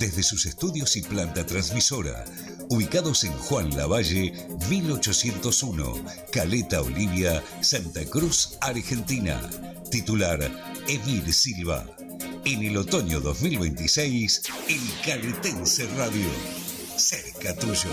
Desde sus estudios y planta transmisora, ubicados en Juan Lavalle, 1801, Caleta Olivia, Santa Cruz, Argentina. Titular, Emir Silva. En el otoño 2026, El Caletense Radio. Cerca tuyo.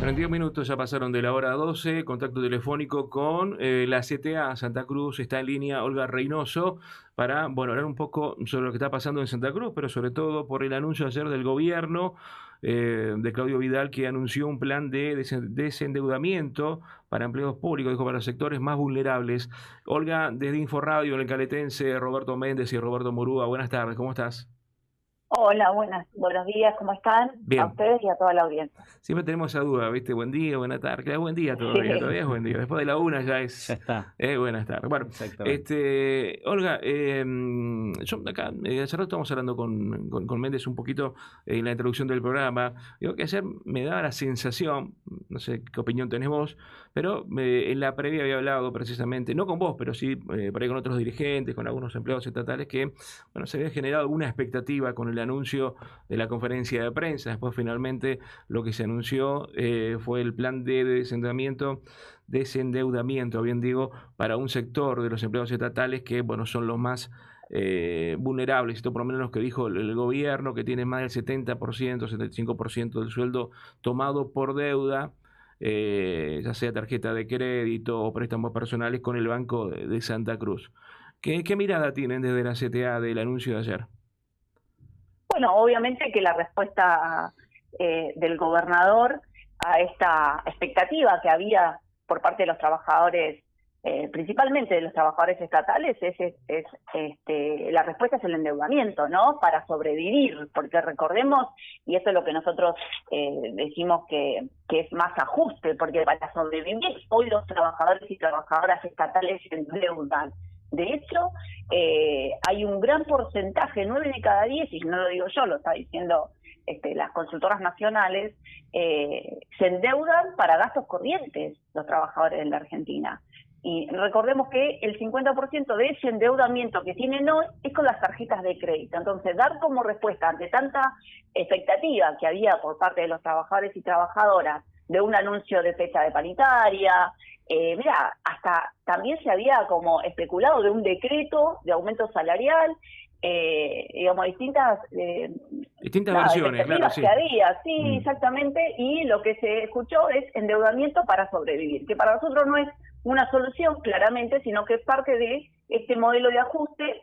32 minutos ya pasaron de la hora 12. Contacto telefónico con la CTA Santa Cruz. Está en línea Olga Reynoso para hablar un poco sobre lo que está pasando en Santa Cruz, pero sobre todo por el anuncio ayer del gobierno de Claudio Vidal, que anunció un plan de desendeudamiento para empleos públicos, dijo, para los sectores más vulnerables. Olga, desde Inforadio en el Caletense, Roberto Méndez y Roberto Murúa, buenas tardes, ¿cómo estás? Hola, buenos días, ¿cómo están? Bien. A ustedes y a toda la audiencia. Siempre tenemos esa duda, ¿viste? Buen día, buena tarde. Claro, buen día todavía, Sí. todavía es buen día. Después de la una ya Ya está. buenas tardes. Bueno, Olga, yo acá, hace rato estamos hablando con Méndez un poquito en la introducción del programa. Digo que ayer me daba la sensación, no sé qué opinión tenés vos, pero en la previa había hablado precisamente, no con vos, pero sí por ahí con otros dirigentes, con algunos empleados estatales, que se había generado alguna expectativa con el anuncio de la conferencia de prensa. Después finalmente lo que se anunció fue el plan de desendeudamiento, bien digo, para un sector de los empleados estatales que son los más vulnerables. Esto por lo menos lo que dijo el gobierno, que tiene más del 70%, 75% del sueldo tomado por deuda, ya sea tarjeta de crédito o préstamos personales con el Banco de Santa Cruz. ¿Qué mirada tienen desde la CTA del anuncio de ayer? Bueno, obviamente que la respuesta del gobernador a esta expectativa que había por parte de los trabajadores, principalmente de los trabajadores estatales, la respuesta es el endeudamiento, ¿no? Para sobrevivir, porque recordemos, y esto es lo que nosotros decimos que es más ajuste, porque para sobrevivir hoy los trabajadores y trabajadoras estatales se endeudan. De hecho, hay un gran porcentaje, 9 de cada 10, y no lo digo yo, lo está diciendo las consultoras nacionales, se endeudan para gastos corrientes los trabajadores de la Argentina. Y recordemos que el 50% de ese endeudamiento que tienen hoy es con las tarjetas de crédito. Entonces, dar como respuesta ante tanta expectativa que había por parte de los trabajadores y trabajadoras de un anuncio de fecha de paritaria, hasta también se había como especulado de un decreto de aumento salarial, distintas versiones, claro, sí. Que había, sí, exactamente, y lo que se escuchó es endeudamiento para sobrevivir, que para nosotros no es una solución, claramente, sino que es parte de este modelo de ajuste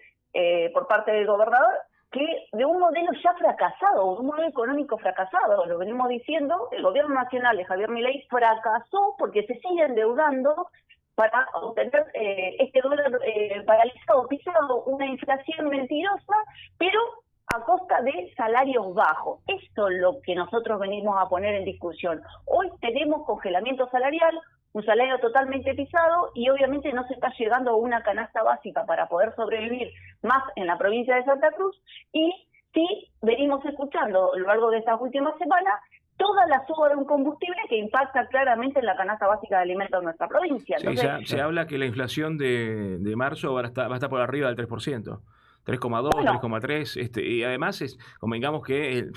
por parte del gobernador, que de un modelo ya fracasado, un modelo económico fracasado, lo venimos diciendo, el gobierno nacional de Javier Milei fracasó porque se sigue endeudando para obtener este dólar paralizado, pisado, una inflación mentirosa, pero a costa de salarios bajos. Esto es lo que nosotros venimos a poner en discusión. Hoy tenemos congelamiento salarial, un salario totalmente pisado, y obviamente no se está llegando a una canasta básica para poder sobrevivir más en la provincia de Santa Cruz, y sí venimos escuchando a lo largo de estas últimas semanas toda la suba de un combustible que impacta claramente en la canasta básica de alimentos de nuestra provincia. Entonces, sí, se habla que la inflación de marzo va a estar por arriba del 3%. 3,2, 3,3, y además convengamos que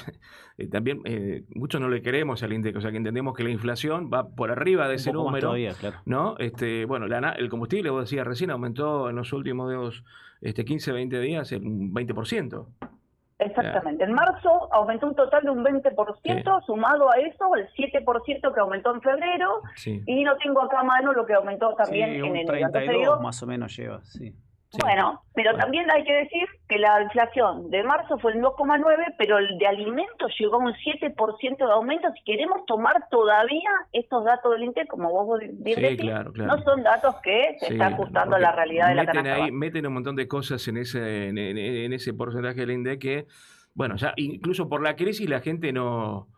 también muchos no le queremos al INDEC, o sea que entendemos que la inflación va por arriba de ese número, todavía, claro. ¿no? El combustible, vos decías recién, aumentó en los últimos 15, 20 días un 20%. Exactamente. En marzo aumentó un total de un 20%, sumado a eso el 7% que aumentó en febrero, y no tengo acá a mano lo que aumentó también en enero. 32 más o menos lleva, sí. Bueno, pero también hay que decir que la inflación de marzo fue el 2,9, pero el de alimentos llegó a un 7% de aumento. Si queremos tomar todavía estos datos del INTEC, como vos bien decís, claro. No son datos que se están ajustando a la realidad de la canasta. Meten un montón de cosas en ese porcentaje del INDEC que, ya incluso por la crisis la gente no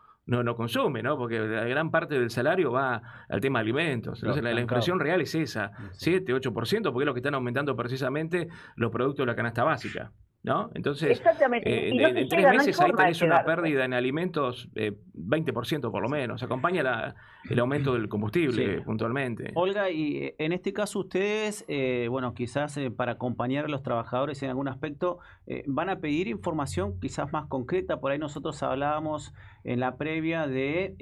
consume, ¿no? Porque la gran parte del salario va al tema de alimentos. Entonces la inflación real es esa, 7, 8%, porque es lo que están aumentando precisamente los productos de la canasta básica. ¿no? Entonces, exactamente. Y no en se 3 llega, no hay meses ahí forma de tenés una llegar. pérdida en alimentos 20% por lo menos. Acompaña el aumento del combustible Sí. puntualmente. Olga, y en este caso ustedes, bueno, quizás para acompañar a los trabajadores en algún aspecto, van a pedir información quizás más concreta. Por ahí nosotros hablábamos en la previa de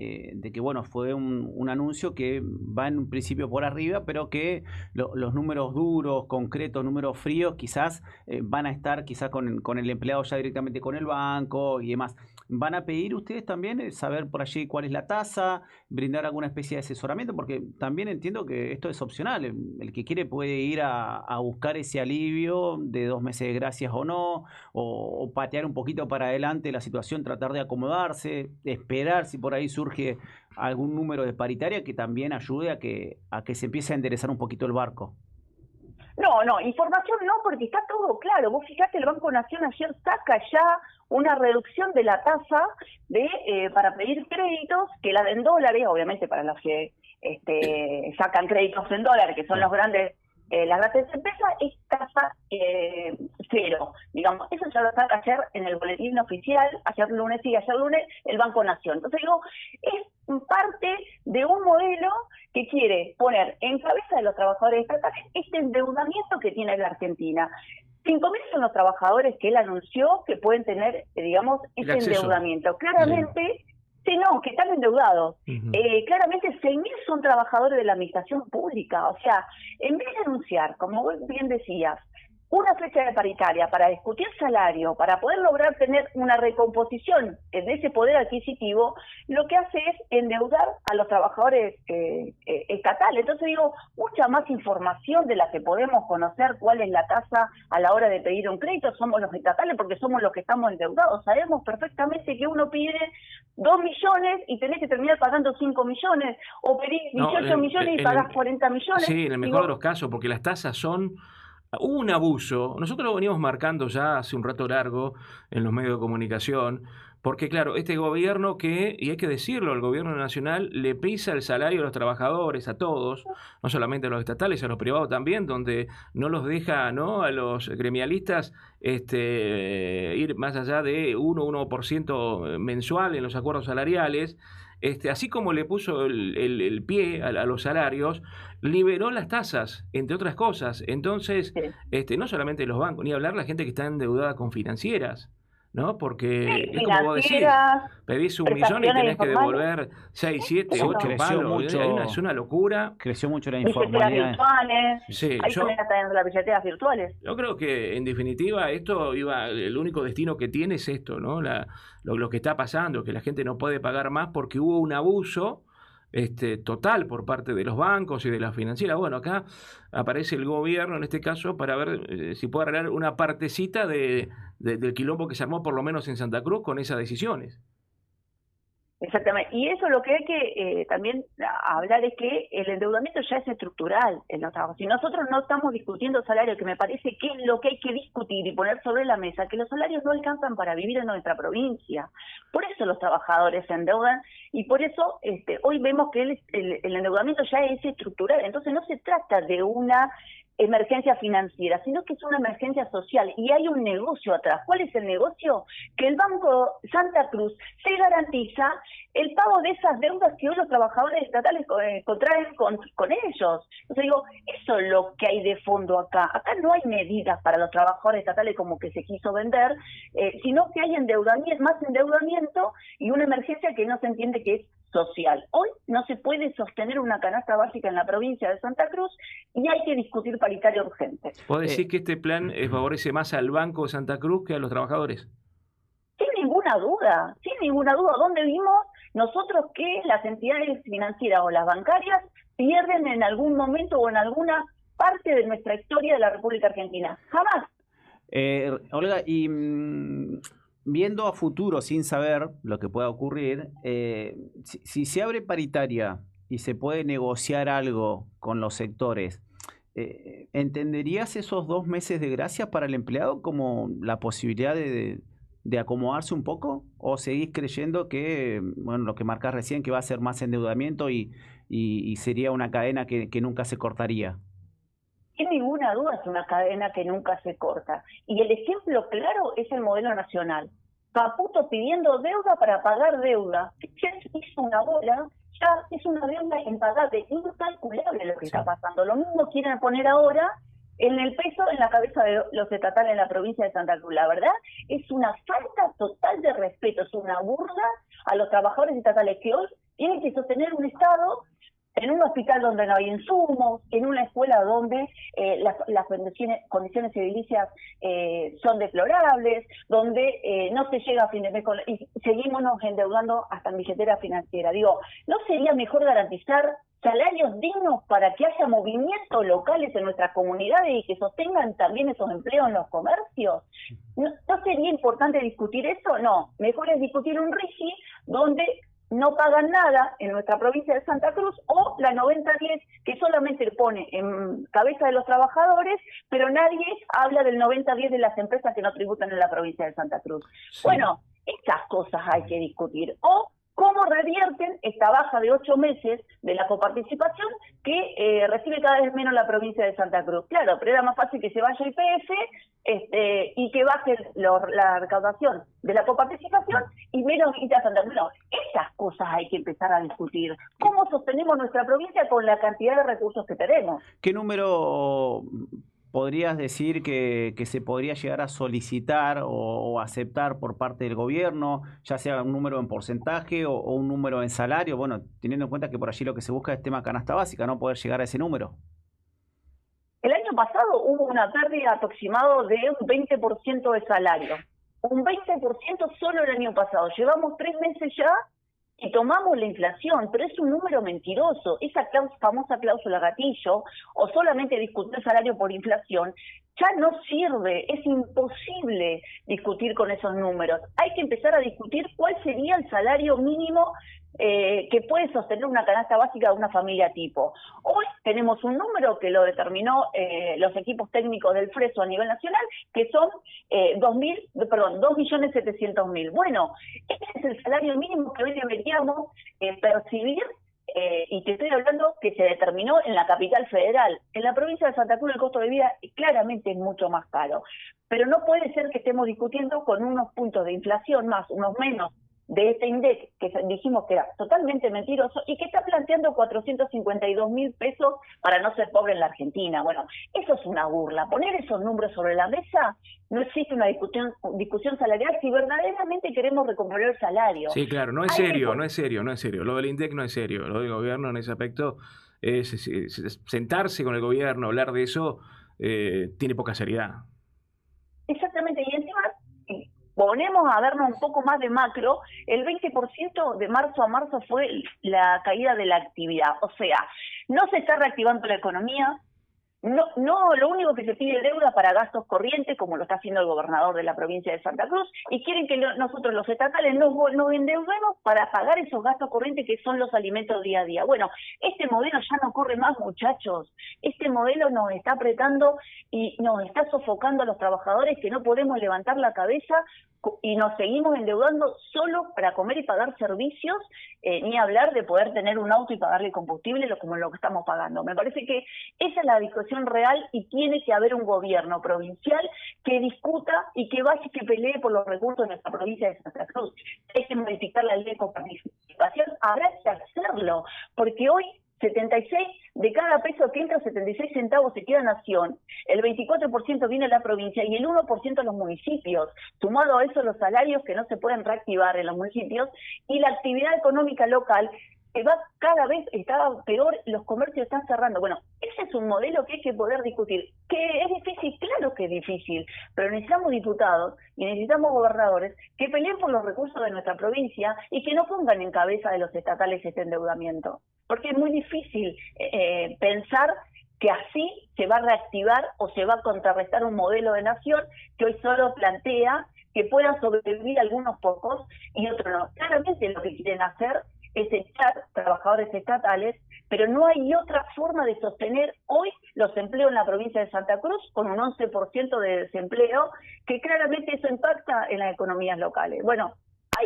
que, bueno, fue un anuncio que va en un principio por arriba, pero que los números duros, concretos, números fríos, quizás van a estar quizás con el empleado ya directamente con el banco y demás. ¿Van a pedir ustedes también saber por allí cuál es la tasa, brindar alguna especie de asesoramiento? Porque también entiendo que esto es opcional. El que quiere puede ir a buscar ese alivio de 2 meses de gracias o no, o patear un poquito para adelante la situación, tratar de acomodarse, esperar si por ahí surge algún número de paritaria que también ayude a que se empiece a enderezar un poquito el barco. No, información no, porque está todo claro. Vos fijate, el Banco Nación ayer saca ya una reducción de la tasa para pedir créditos, que la den dólares, obviamente para los que sacan créditos en dólares, que son los grandes, las grandes empresas, es tasa cero. Digamos, eso ya lo saca ayer en el boletín oficial, ayer lunes el Banco Nación. Entonces digo, es parte de un modelo que quiere poner en cabeza de los trabajadores estatales este endeudamiento que tiene la Argentina. 5.000 son los trabajadores que él anunció que pueden tener, digamos, ese endeudamiento. Claramente, sí, no, que están endeudados. Claramente 6.000 son trabajadores de la administración pública. O sea, en vez de anunciar, como vos bien decías, una fecha de paritaria para discutir salario, para poder lograr tener una recomposición de ese poder adquisitivo, lo que hace es endeudar a los trabajadores estatales. Entonces digo, mucha más información de la que podemos conocer cuál es la tasa a la hora de pedir un crédito somos los estatales, porque somos los que estamos endeudados. Sabemos perfectamente que uno pide 2 millones y tenés que terminar pagando 5 millones, o pedís 18 millones y pagás 40 millones. Sí, en el mejor de los casos, porque las tasas son... Hubo un abuso, nosotros lo venimos marcando ya hace un rato largo en los medios de comunicación, porque claro, este gobierno y hay que decirlo, el gobierno nacional le pisa el salario a los trabajadores, a todos, no solamente a los estatales, a los privados también, donde no los deja, ¿no?, a los gremialistas ir más allá de 1% mensual en los acuerdos salariales. Así como le puso el pie a los salarios, liberó las tasas, entre otras cosas. Entonces, no solamente los bancos, ni hablar la gente que está endeudada con financieras, ¿no? Porque es como vos decís, pedís 1 millón y tenés que devolver 6, 7, 8 palos. Es una locura. Creció mucho la informalidad. Sí, hay las billeteras virtuales. Yo creo que, en definitiva, el único destino que tiene es esto, ¿no? Lo que está pasando, que la gente no puede pagar más porque hubo un abuso total por parte de los bancos y de las financieras. Bueno, acá aparece el gobierno en este caso para ver si puede arreglar una partecita del quilombo que se armó por lo menos en Santa Cruz con esas decisiones. Exactamente, y eso lo que hay que también hablar es que el endeudamiento ya es estructural en los trabajos. Si nosotros no estamos discutiendo salarios, que me parece que es lo que hay que discutir y poner sobre la mesa, que los salarios no alcanzan para vivir en nuestra provincia. Por eso los trabajadores se endeudan y por eso hoy vemos que el endeudamiento ya es estructural. Entonces no se trata de una emergencia financiera, sino que es una emergencia social y hay un negocio atrás. ¿Cuál es el negocio? Que el Banco Santa Cruz se garantiza el pago de esas deudas que hoy los trabajadores estatales contraen con ellos. Entonces digo, eso es lo que hay de fondo acá. Acá no hay medidas para los trabajadores estatales como que se quiso vender, sino que hay más endeudamiento y una emergencia que no se entiende que es social. Hoy no se puede sostener una canasta básica en la provincia de Santa Cruz y hay que discutir paritaria urgente. ¿Puedo decir que este plan favorece más al Banco de Santa Cruz que a los trabajadores? Sin ninguna duda. ¿Dónde vimos nosotros que las entidades financieras o las bancarias pierden en algún momento o en alguna parte de nuestra historia de la República Argentina? Jamás. Olga, y viendo a futuro, sin saber lo que pueda ocurrir, si se abre paritaria y se puede negociar algo con los sectores, ¿entenderías esos 2 meses de gracia para el empleado como la posibilidad de acomodarse un poco? ¿O seguís creyendo que, bueno, lo que marcás recién, que va a ser más endeudamiento y sería una cadena que nunca se cortaría? sin ninguna duda es una cadena que nunca se corta. Y el ejemplo claro es el modelo nacional. Caputo pidiendo deuda para pagar deuda. Ya hizo una bola, ya es una deuda impagable, incalculable lo que está pasando. Lo mismo quieren poner ahora en el peso en la cabeza de los estatales en la provincia de Santa Cruz. La verdad, es una falta total de respeto, es una burla a los trabajadores estatales que hoy tienen que sostener un Estado en un hospital donde no hay insumos, en una escuela donde las condiciones edilicias son deplorables, donde no se llega a fin de mes y seguimos nos endeudando hasta en billetera financiera. Digo, ¿no sería mejor garantizar salarios dignos para que haya movimientos locales en nuestras comunidades y que sostengan también esos empleos en los comercios? ¿No sería importante discutir eso? No, mejor es discutir un RIGI donde no pagan nada en nuestra provincia de Santa Cruz, o la 90-10 que solamente pone en cabeza de los trabajadores, pero nadie habla del 90-10 de las empresas que no tributan en la provincia de Santa Cruz. Sí. Bueno, estas cosas hay que discutir. O cómo revierten esta baja de 8 meses de la coparticipación que recibe cada vez menos la provincia de Santa Cruz. Claro, pero era más fácil que se vaya IPF y que baje la recaudación de la coparticipación y menos guita a Santa Cruz. No, esas cosas hay que empezar a discutir. ¿Cómo sostenemos nuestra provincia con la cantidad de recursos que tenemos? ¿Qué número podrías decir que se podría llegar a solicitar o aceptar por parte del gobierno, ya sea un número en porcentaje o un número en salario? Bueno, teniendo en cuenta que por allí lo que se busca es tema canasta básica, ¿no? Poder llegar a ese número. El año pasado hubo una pérdida aproximada de un 20% de salario. Un 20% solo el año pasado. Llevamos 3 meses ya y tomamos la inflación, pero es un número mentiroso. Esa famosa cláusula gatillo, o solamente discutir el salario por inflación, ya no sirve. Es imposible discutir con esos números. Hay que empezar a discutir cuál sería el salario mínimo que puede sostener una canasta básica de una familia tipo. Hoy tenemos un número que lo determinó los equipos técnicos del FRESO a nivel nacional, que son 2.700.000. Bueno, ese es el salario mínimo que hoy deberíamos percibir, y te estoy hablando que se determinó en la capital federal. En la provincia de Santa Cruz el costo de vida claramente es mucho más caro, pero no puede ser que estemos discutiendo con unos puntos de inflación más, unos menos, de este INDEC, que dijimos que era totalmente mentiroso y que está planteando 452.000 pesos para no ser pobre en la Argentina. Bueno, eso es una burla. Poner esos números sobre la mesa, no existe una discusión salarial si verdaderamente queremos recomponer el salario. Sí, claro, no es serio. Lo del INDEC no es serio. Lo del gobierno en ese aspecto es sentarse con el gobierno, hablar de eso, tiene poca seriedad. Exactamente, y encima ponemos a vernos un poco más de macro, el 20% de marzo a marzo fue la caída de la actividad. O sea, no se está reactivando la economía, no, lo único que se pide es deuda para gastos corrientes, como lo está haciendo el gobernador de la provincia de Santa Cruz, y quieren que nosotros los estatales nos endeudemos para pagar esos gastos corrientes que son los alimentos día a día. Bueno, este modelo ya no corre más, muchachos. Este modelo nos está apretando y nos está sofocando a los trabajadores, que no podemos levantar la cabeza y nos seguimos endeudando solo para comer y pagar servicios, ni hablar de poder tener un auto y pagarle combustible como lo que estamos pagando. Me parece que esa es la discusión real y tiene que haber un gobierno provincial que discuta y que vaya y que pelee por los recursos de nuestra provincia de Santa Cruz. Hay que modificar la ley de coparticipación, habrá que hacerlo, porque hoy 76 de cada peso que entra, 76 centavos se queda en Nación, el 24% viene de la provincia y el 1% de los municipios. Sumado a eso los salarios que no se pueden reactivar en los municipios y la actividad económica local que va cada vez, está peor, los comercios están cerrando. Bueno, ese es un modelo que hay que poder discutir. ¿Que es difícil? Claro que es difícil, pero necesitamos diputados y necesitamos gobernadores que peleen por los recursos de nuestra provincia y que no pongan en cabeza de los estatales este endeudamiento. Porque es muy difícil pensar que así se va a reactivar o se va a contrarrestar un modelo de nación que hoy solo plantea que puedan sobrevivir algunos pocos y otros no. Claramente lo que quieren hacer es echar trabajadores estatales, pero no hay otra forma de sostener hoy los empleos en la provincia de Santa Cruz con un 11% de desempleo, que claramente eso impacta en las economías locales. Bueno,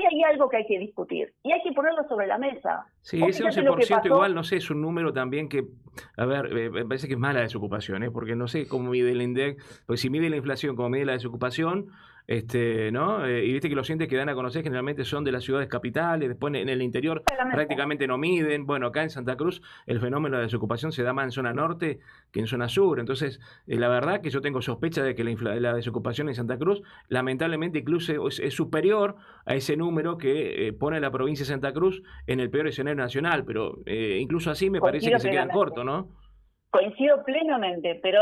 hay algo que hay que discutir y hay que ponerlo sobre la mesa. Sí, ese 11% igual, no sé, es un número también que, a ver, me parece que es mala desocupación, porque no sé cómo mide el INDEC, porque si mide la inflación como mide la desocupación, ¿no? Y viste que los índices que dan a conocer generalmente son de las ciudades capitales, después en el interior prácticamente no miden. Bueno, acá en Santa Cruz el fenómeno de desocupación se da más en zona norte que en zona sur. Entonces, la verdad que yo tengo sospecha de que la desocupación en Santa Cruz lamentablemente incluso es superior a ese número que pone la provincia de Santa Cruz en el peor escenario nacional, pero incluso así me parece que se quedan cortos, ¿no? Coincido plenamente, pero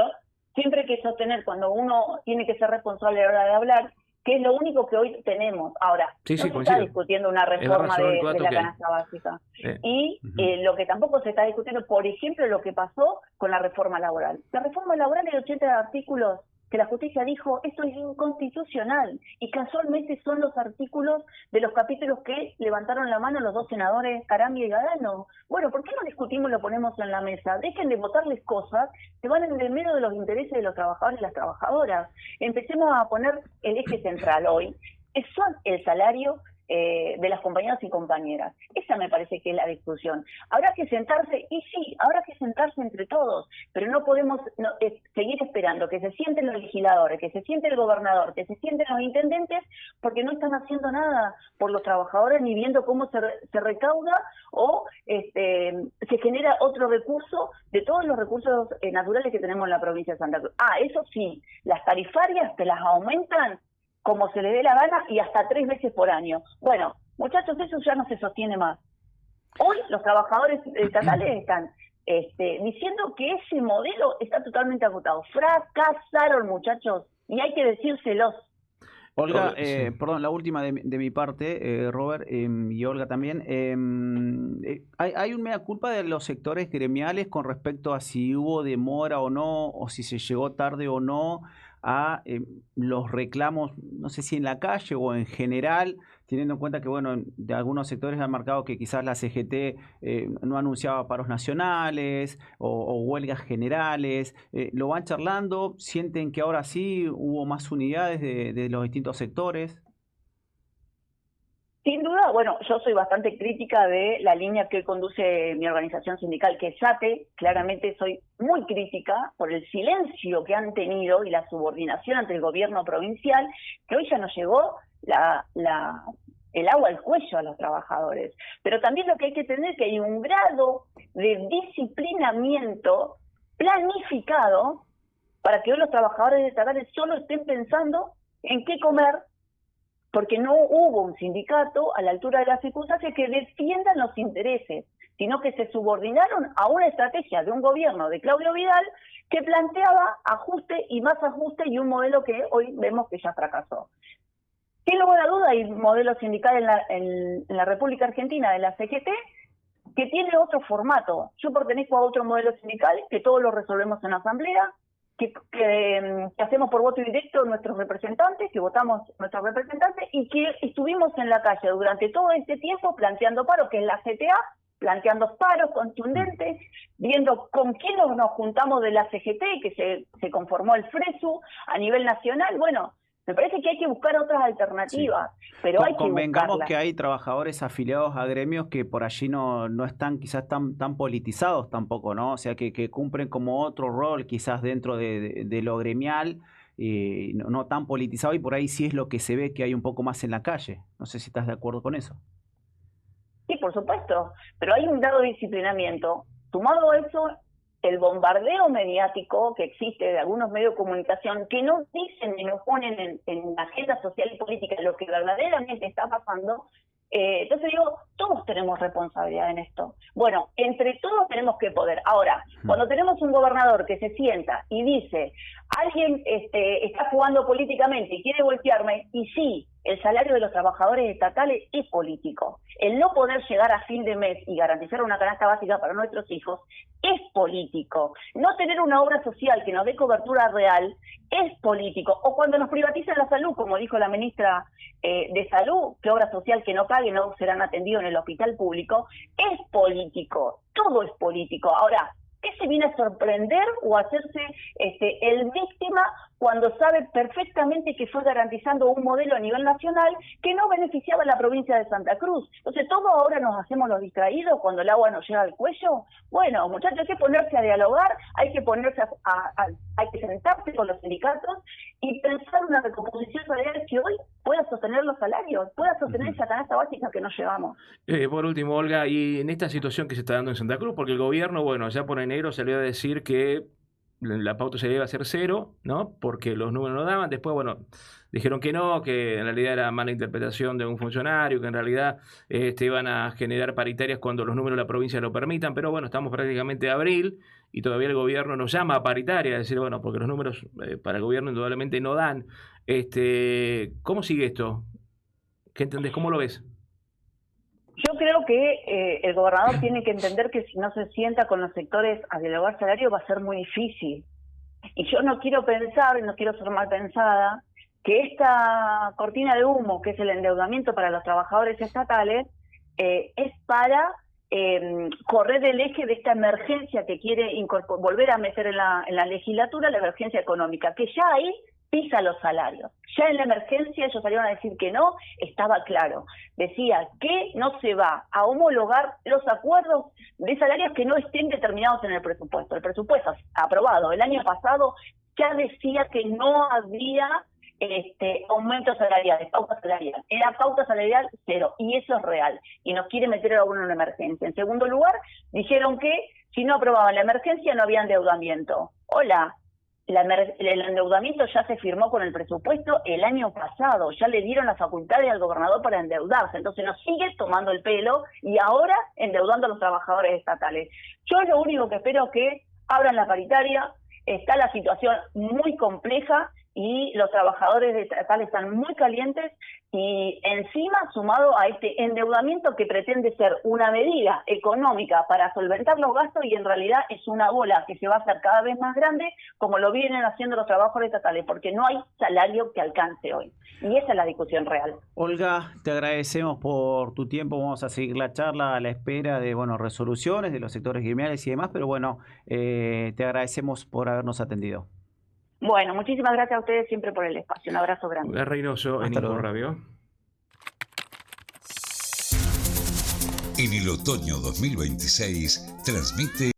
siempre hay que sostener cuando uno tiene que ser responsable a la hora de hablar, que es lo único que hoy tenemos. Ahora, no se está discutiendo una reforma de la canasta básica. Y lo que tampoco se está discutiendo, por ejemplo, lo que pasó con la reforma laboral. La reforma laboral de 80 artículos que la justicia dijo, esto es inconstitucional. Y casualmente son los artículos de los capítulos que levantaron la mano los dos senadores, Carambia y Gadano. Bueno, ¿por qué no discutimos y lo ponemos en la mesa? Dejen de votarles cosas que van en el medio de los intereses de los trabajadores y las trabajadoras. Empecemos a poner el eje central hoy, que son el salario de las compañeras y compañeras. Esa me parece que es la discusión. Habrá que sentarse, y sí, habrá que sentarse entre todos, pero no podemos seguir esperando que se sienten los legisladores, que se siente el gobernador, que se sienten los intendentes, porque no están haciendo nada por los trabajadores ni viendo cómo se recauda o se genera otro recurso de todos los recursos naturales que tenemos en la provincia de Santa Cruz. Eso sí, las tarifarias te las aumentan como se le dé la gana y hasta 3 veces por año. Bueno, muchachos, eso ya no se sostiene más. Hoy los trabajadores estatales están diciendo que ese modelo está totalmente agotado. Fracasaron, muchachos, y hay que decírselos. Olga, perdón, la última de mi parte, Robert, y Olga también. Hay un mea culpa de los sectores gremiales con respecto a si hubo demora o no, o si se llegó tarde o no a los reclamos, no sé si en la calle o en general, teniendo en cuenta que, bueno, de algunos sectores han marcado que quizás la CGT no anunciaba paros nacionales o huelgas generales. ¿Lo van charlando? ¿Sienten que ahora sí hubo más unidades de los distintos sectores? Sin duda, bueno, yo soy bastante crítica de la línea que conduce mi organización sindical, que es SATE. Claramente soy muy crítica por el silencio que han tenido y la subordinación ante el gobierno provincial, que hoy ya nos llegó el agua al cuello a los trabajadores. Pero también lo que hay que tener es que hay un grado de disciplinamiento planificado para que hoy los trabajadores estatales solo estén pensando en qué comer, porque no hubo un sindicato a la altura de las circunstancias que defiendan los intereses, sino que se subordinaron a una estrategia de un gobierno de Claudio Vidal que planteaba ajuste y más ajuste y un modelo que hoy vemos que ya fracasó. Sin lugar a duda hay un modelo sindical en la República Argentina de la CGT que tiene otro formato. Yo pertenezco a otro modelo sindical que todos lo resolvemos en asamblea, que hacemos por voto directo nuestros representantes, que votamos nuestros representantes y que estuvimos en la calle durante todo este tiempo planteando paros, que es la CTA, planteando paros contundentes, viendo con quién nos juntamos de la CGT, que se conformó el FRESU a nivel nacional. Bueno, me parece que hay que buscar otras alternativas, pero hay que convengamos buscarlas. Que hay trabajadores afiliados a gremios que por allí no están quizás tan politizados tampoco, ¿no? O sea, que cumplen como otro rol quizás dentro de lo gremial, no tan politizado, y por ahí sí es lo que se ve que hay un poco más en la calle. No sé si estás de acuerdo con eso. Sí, por supuesto, pero hay un grado de disciplinamiento. Sumado a eso, el bombardeo mediático que existe de algunos medios de comunicación que no dicen ni nos ponen en la agenda social y política lo que verdaderamente está pasando. Entonces digo, todos tenemos responsabilidad en esto. Bueno, entre todos tenemos que poder. Ahora, cuando tenemos un gobernador que se sienta y dice, alguien está jugando políticamente y quiere voltearme, y sí, el salario de los trabajadores estatales es político. El no poder llegar a fin de mes y garantizar una canasta básica para nuestros hijos es político. No tener una obra social que nos dé cobertura real es político. O cuando nos privatizan la salud, como dijo la ministra de Salud, que obra social que no pague no serán atendidos en el hospital público, es político. Todo es político. Ahora, ¿qué se viene a sorprender o a hacerse el víctima cuando sabe perfectamente que fue garantizando un modelo a nivel nacional que no beneficiaba a la provincia de Santa Cruz. Entonces, ¿todos ahora nos hacemos los distraídos cuando el agua nos llega al cuello? Bueno, muchachos, hay que ponerse a dialogar, hay que ponerse hay que sentarse con los sindicatos y pensar una recomposición salarial que hoy pueda sostener los salarios, pueda sostener esa canasta básica que nos llevamos. Por último, Olga, y en esta situación que se está dando en Santa Cruz, porque el gobierno, bueno, ya por enero salió a decir que la pauta se debe hacer 0, ¿no? Porque los números no daban. Después, bueno, dijeron que no, que en realidad era mala interpretación de un funcionario, que en realidad iban a generar paritarias cuando los números de la provincia lo permitan. Pero bueno, estamos prácticamente en abril y todavía el gobierno nos llama a paritaria, es decir, bueno, porque los números para el gobierno indudablemente no dan. ¿Cómo sigue esto? ¿Qué entendés? ¿Cómo lo ves? Yo creo que el gobernador tiene que entender que si no se sienta con los sectores a dialogar salario va a ser muy difícil. Y yo no quiero pensar, y no quiero ser mal pensada, que esta cortina de humo, que es el endeudamiento para los trabajadores estatales, es para correr el eje de esta emergencia que quiere volver a meter en la legislatura, la emergencia económica, que ya ahí pisa los salarios. Ya en la emergencia ellos salieron a decir que no, estaba claro. Decía que no se va a homologar los acuerdos de salarios que no estén determinados en el presupuesto. El presupuesto aprobado el año pasado ya decía que no había aumento salarial, pauta salarial. Era pauta salarial 0, y eso es real. Y nos quiere meter a uno en una emergencia. En segundo lugar, dijeron que si no aprobaban la emergencia no había endeudamiento. Hola. El endeudamiento ya se firmó con el presupuesto el año pasado, ya le dieron las facultades al gobernador para endeudarse, entonces nos sigue tomando el pelo y ahora endeudando a los trabajadores estatales. Yo lo único que espero es que abran la paritaria, está la situación muy compleja y los trabajadores estatales están muy calientes y encima sumado a este endeudamiento que pretende ser una medida económica para solventar los gastos y en realidad es una bola que se va a hacer cada vez más grande como lo vienen haciendo los trabajadores estatales porque no hay salario que alcance hoy y esa es la discusión real. Olga, te agradecemos por tu tiempo, vamos a seguir la charla a la espera de resoluciones de los sectores gremiales y demás, pero te agradecemos por habernos atendido. Bueno, muchísimas gracias a ustedes siempre por el espacio. Un abrazo grande. Reynoso en Inco Radio. En el otoño 2026 transmite